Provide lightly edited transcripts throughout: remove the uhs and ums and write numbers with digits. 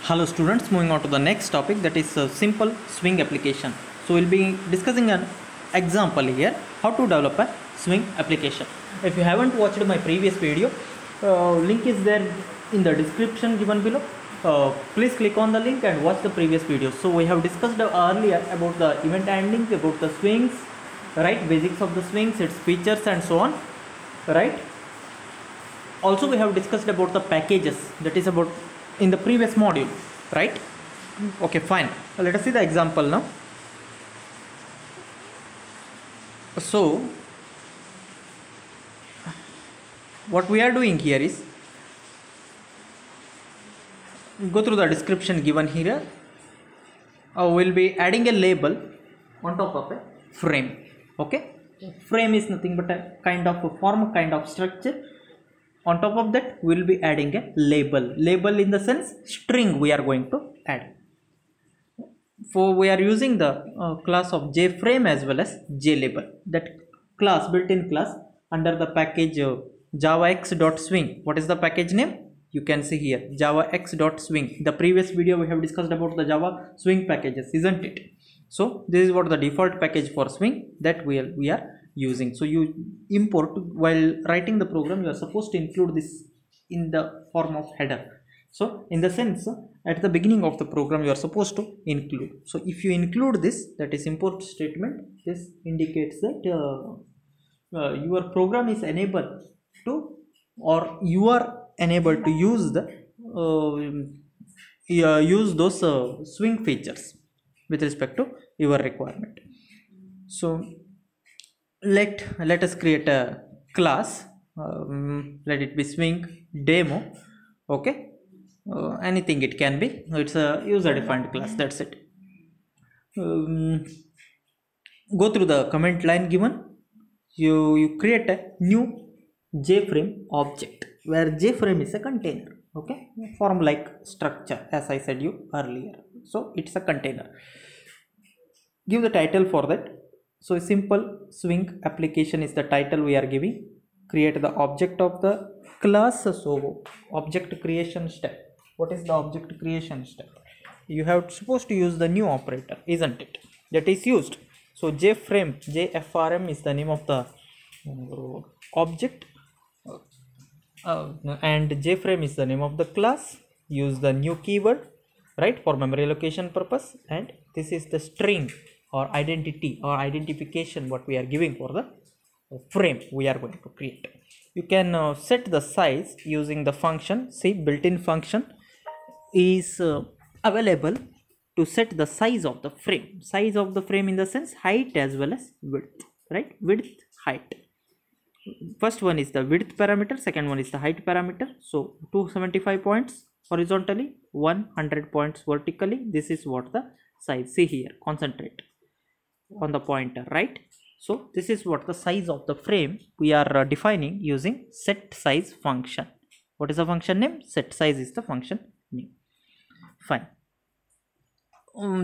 Hello students, moving on to the next topic, that is simple swing application. So we'll be discussing an example here, how to develop a swing application. If you haven't watched my previous video, link is there in the description given below. Please click on the link and watch the previous video. So we have discussed earlier about the event handling, about the swings, right, basics of the swings, its features and so on, right. Also we have discussed about the packages, that is about in the previous module, right? Okay, fine. Let us see the example now. So what we are doing here is go through the description given here. We'll be adding a label on top of a frame. Okay, frame is nothing but a kind of a form, kind of structure. On top of that, we will be adding a label. Label in the sense string we are going to add. For we are using the class of JFrame as well as JLabel. That class, built-in class under the package javax.swing. What is the package name? You can see here, javax.swing. The previous video we have discussed about the Java swing packages, isn't it? So this is what the default package for swing that we are using. So you import, while writing the program you are supposed to include this in the form of header. So in the sense, at the beginning of the program you are supposed to include. So if you include this, that is import statement, this indicates that your program is enabled to, or you are enabled to use the use those swing features with respect to your requirement. So let us create a class, let it be swing demo. Okay, anything it can be, it's a user defined class, that's it. Go through the comment line given. You create a new JFrame object where JFrame is a container. Okay, form like structure as I said you earlier. So it's a container. Give the title for that. So a simple swing application is the title we are giving. Create the object of the class. So object creation step. What is the object creation step? You have supposed to use the new operator, isn't it? That is used. So JFrame is the name of the object, and JFrame is the name of the class. Use the new keyword, right, for memory allocation purpose, and this is the string or identity or identification what we are giving for the frame we are going to create. You can set the size using the function. See, built-in function is available to set the size of the frame. Size of the frame in the sense height as well as width, right? Width, height. First one is the width parameter, second one is the height parameter. So 275 points horizontally, 100 points vertically. This is what the size. See here, concentrate on the pointer, right? So this is what the size of the frame we are defining using set size function. What is the function name? Set size is the function name. Fine.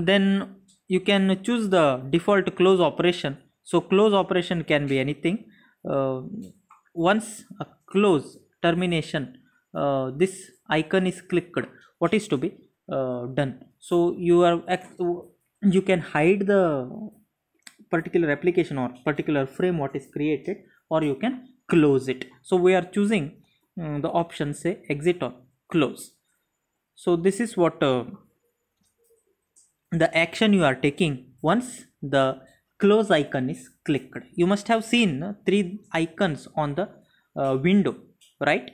Then you can choose the default close operation. So close operation can be anything. Once a close termination, this icon is clicked, what is to be done? So you can hide the particular application or particular frame what is created, or you can close it. So we are choosing the option, say exit or close. So this is what the action you are taking once the close icon is clicked. You must have seen three icons on the window, right?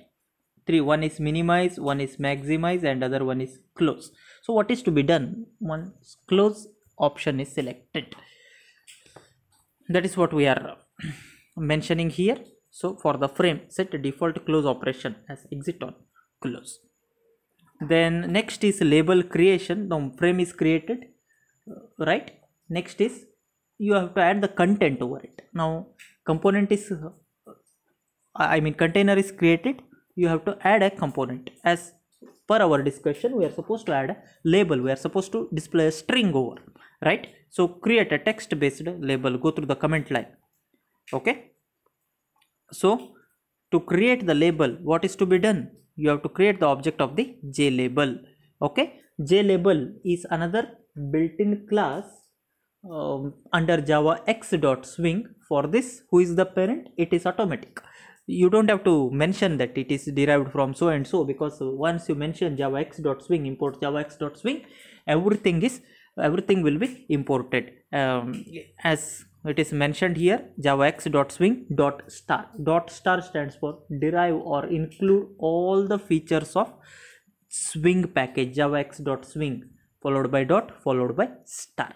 One is minimize, one is maximize, and other one is close. So what is to be done once close option is selected? That is what we are mentioning here. So for the frame, set a default close operation as exit or close. Then next is label creation. The frame is created, right? Next is you have to add the content over it. Now component is container is created. You have to add a component. As per our discussion, we are supposed to add a label. We are supposed to display a string over, right? So create a text based label. Go through the comment line. Okay, so to create the label, what is to be done? You have to create the object of the JLabel. Okay, JLabel is another built-in class under Java X.Swing. For this, who is the parent? It is automatic. You don't have to mention that it is derived from so and so, because once you mention Java X.Swing, import Java X.Swing, everything will be imported. As it is mentioned here, Java X.Swing .star. .star stands for derive or include all the features of Swing package, Java X.Swing, followed by dot, followed by star,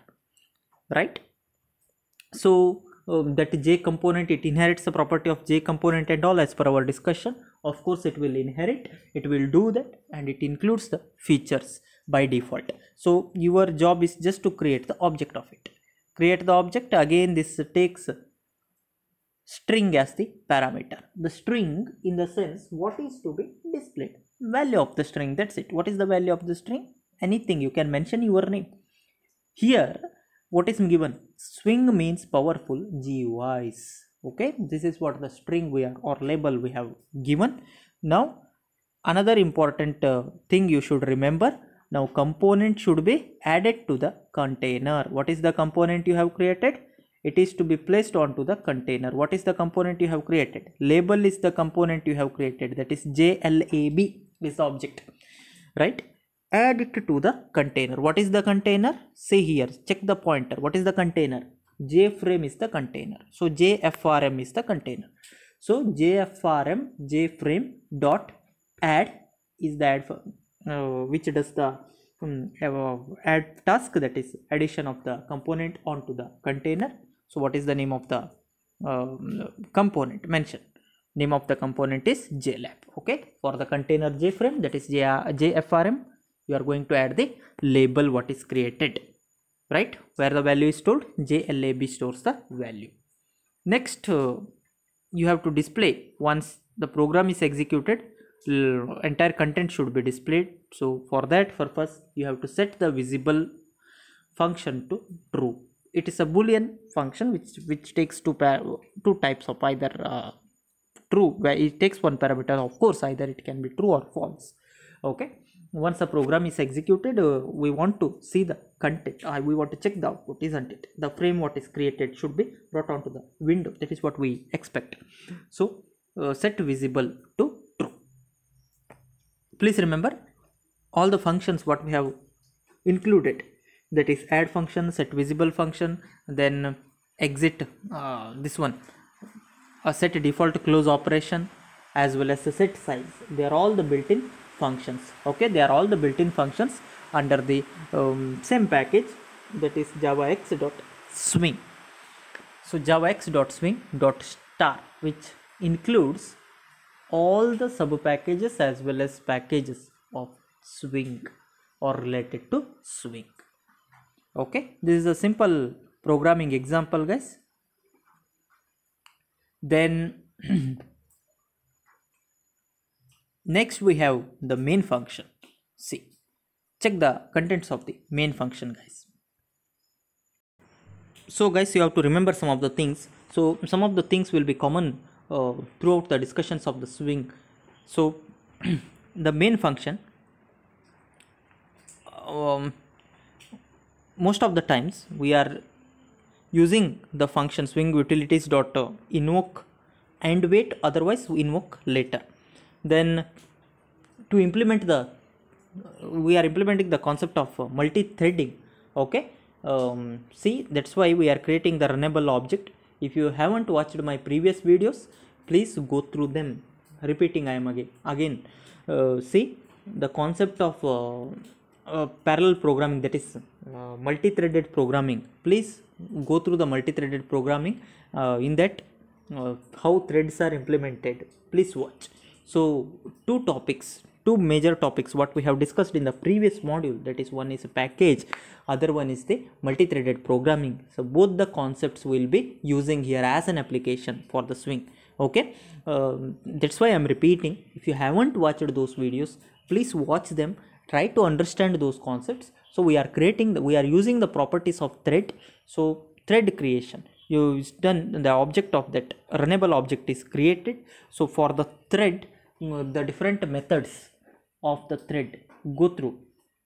right? So that J component, it inherits the property of J component and all, as per our discussion. Of course, it will inherit, it will do that, and it includes the features by default. So your job is just to create the object of it. Create the object. Again, this takes string as the parameter. The string, in the sense, what is to be displayed? Value of the string, that's it. What is the value of the string? Anything, you can mention your name. Here, what is given? Swing means powerful GUIs. Okay, this is what the string we are, or label we have given. Now, another important thing you should remember. Now, component should be added to the container. What is the component you have created? It is to be placed onto the container. What is the component you have created? Label is the component you have created. That is JLAB is the object, right? Add it to the container. What is the container? See here, check the pointer. What is the container? JFrame is the container. So JFRM is the container. So JFRM JFrame dot add is the add which does the add task, that is addition of the component onto the container. So what is the name of the component mentioned? Name of the component is JLab. Okay, for the container JFrame, that is JFRM, you are going to add the label what is created, right? Where the value is stored, JLAB stores the value. Next, you have to display, once the program is executed, entire content should be displayed. So for that purpose, you have to set the visible function to true. It is a boolean function which takes two types of either true, where it takes one parameter. Of course, either it can be true or false. Okay, once the program is executed, we want to see the content, we want to check the output, isn't it? The frame what is created should be brought onto the window. That is what we expect. So set visible to true. Please remember all the functions what we have included, that is add function, set visible function, then exit, this one, a set default close operation, as well as the set size. They are all the built-in functions. Okay, they are all the built-in functions under the same package, that is Java X.Swing. So Java X.Swing.star, which includes all the sub packages as well as packages of Swing or related to Swing. Okay, this is a simple programming example, guys. Then next we have the main function. See, check the contents of the main function, guys. So guys, you have to remember some of the things. So some of the things will be common throughout the discussions of the Swing. So the main function, most of the times we are using the function swing utilities dot invoke and wait, otherwise we invoke later. Then to implement the, we are implementing the concept of multi-threading. Okay, see, that's why we are creating the runnable object. If you haven't watched my previous videos, please go through them. Repeating, I am again. See, the concept of parallel programming, that is multi-threaded programming. Please go through the multi-threaded programming. In that, how threads are implemented, please watch. So two major topics what we have discussed in the previous module, that is, one is a package, other one is the multi-threaded programming. So both the concepts will be using here as an application for the Swing. Okay, that's why I am repeating. If you haven't watched those videos, please watch them, try to understand those concepts. So we are using the properties of thread. So thread creation, you've done the object of that runnable object is created. So for the thread, the different methods of the thread go through.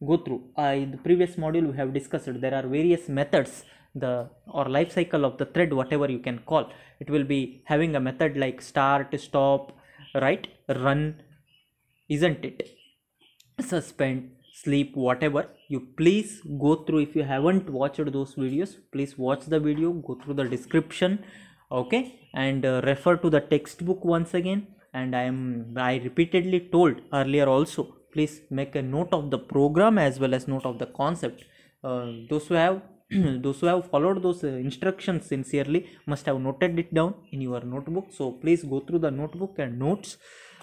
go through. In the previous module we have discussed there are various methods, the or life cycle of the thread, whatever you can call. It will be having a method like start, stop, right, run, isn't it, suspend, sleep, whatever. You please go through. If you haven't watched those videos, please watch the video, go through the description, okay, and refer to the textbook once again. And I repeatedly told earlier also, please make a note of the program as well as note of the concept. Those who have those who have followed those instructions sincerely must have noted it down in your notebook. So please go through the notebook and notes,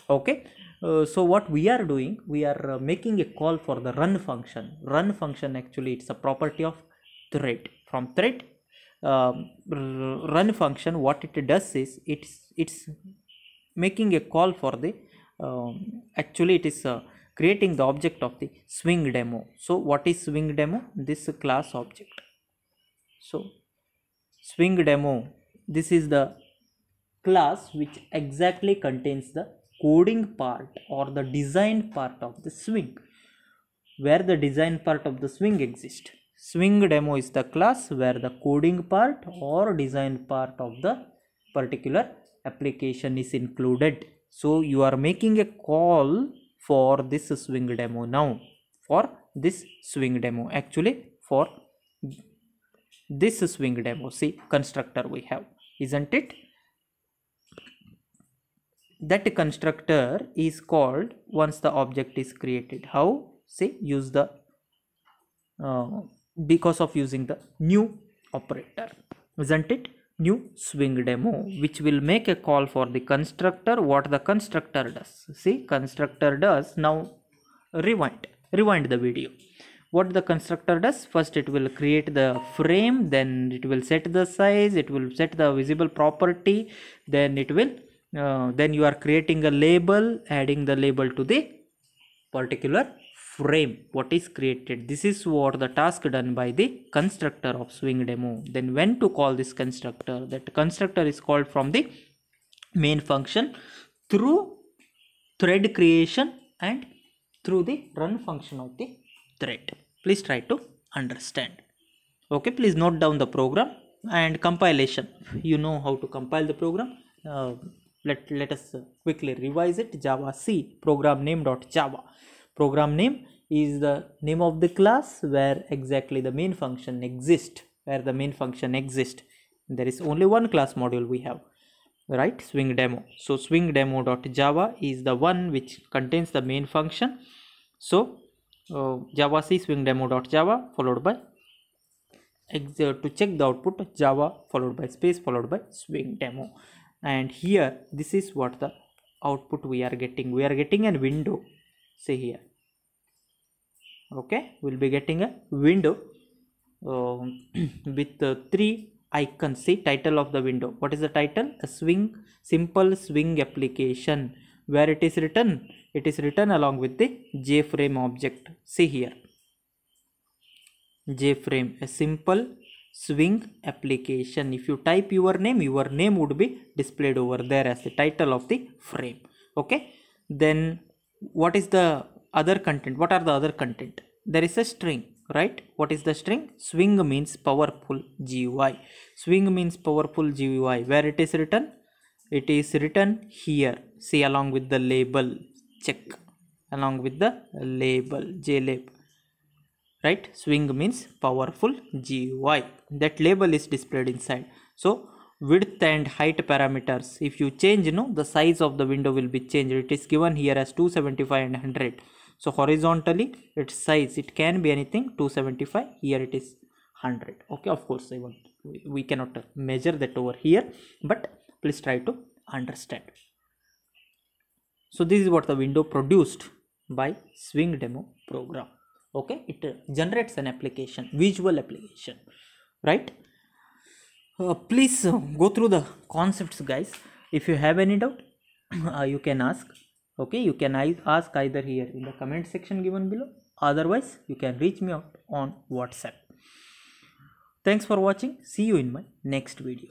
okay. So what we are doing, we are making a call for the run function. Run function, actually it's a property of thread. From thread, run function, what it does is it's making a call for the actually it is creating the object of the swing demo. So what is swing demo? This class object. So swing demo, this is the class which exactly contains the coding part or the design part of the swing, where the design part of the swing exists. Swing demo is the class where the coding part or design part of the particular application is included. So you are making a call for this swing demo now, for this swing demo, actually for this swing demo. See, constructor we have, isn't it? That constructor is called once the object is created. How? Say, use the because of using the new operator, isn't it? New swing demo, which will make a call for the constructor. What the constructor does? See, constructor does, now rewind the video. What the constructor does? First it will create the frame, then it will set the size, it will set the visible property, then it will then you are creating a label, adding the label to the particular frame what is created. This is what the task done by the constructor of swing demo. Then when to call this constructor? That constructor is called from the main function through thread creation and through the run function of the thread. Please try to understand. Okay, please note down the program and compilation. You know how to compile the program. Let us quickly revise it. Java C, program name.java. Program name is the name of the class where exactly the main function exists. Where the main function exists. There is only one class module we have, right? Swing demo. So swing demo.java is the one which contains the main function. So Java C swing demo.java followed by to check the output, Java followed by space followed by swing demo. And here this is what the output we are getting. We are getting a window. Say here, okay, we'll be getting a window with 3 icons. See, title of the window. What is the title? A swing, simple swing application. Where it is written? It is written along with the JFrame object. See here, JFrame, a simple swing application. If you type your name would be displayed over there as the title of the frame. Okay, then what is the other content? What are the other content? There is a string, right? What is the string? Swing means powerful GUI. Swing means powerful GUI. Where it is written? It is written here. See, along with the label. Check along with the label, JLab, right? Swing means powerful GUI. That label is displayed inside. So width and height parameters, if you change, the size of the window will be changed. It is given here as 275 and 100. So horizontally its size, it can be anything, 275. Here it is 100. Okay, of course we cannot measure that over here, but please try to understand. So this is what the window produced by swing demo program. Okay, it generates an application, visual application, right? Please go through the concepts, guys. If you have any doubt, you can ask. Okay, you can ask either here in the comment section given below, otherwise you can reach me out on WhatsApp. Thanks for watching. See you in my next video.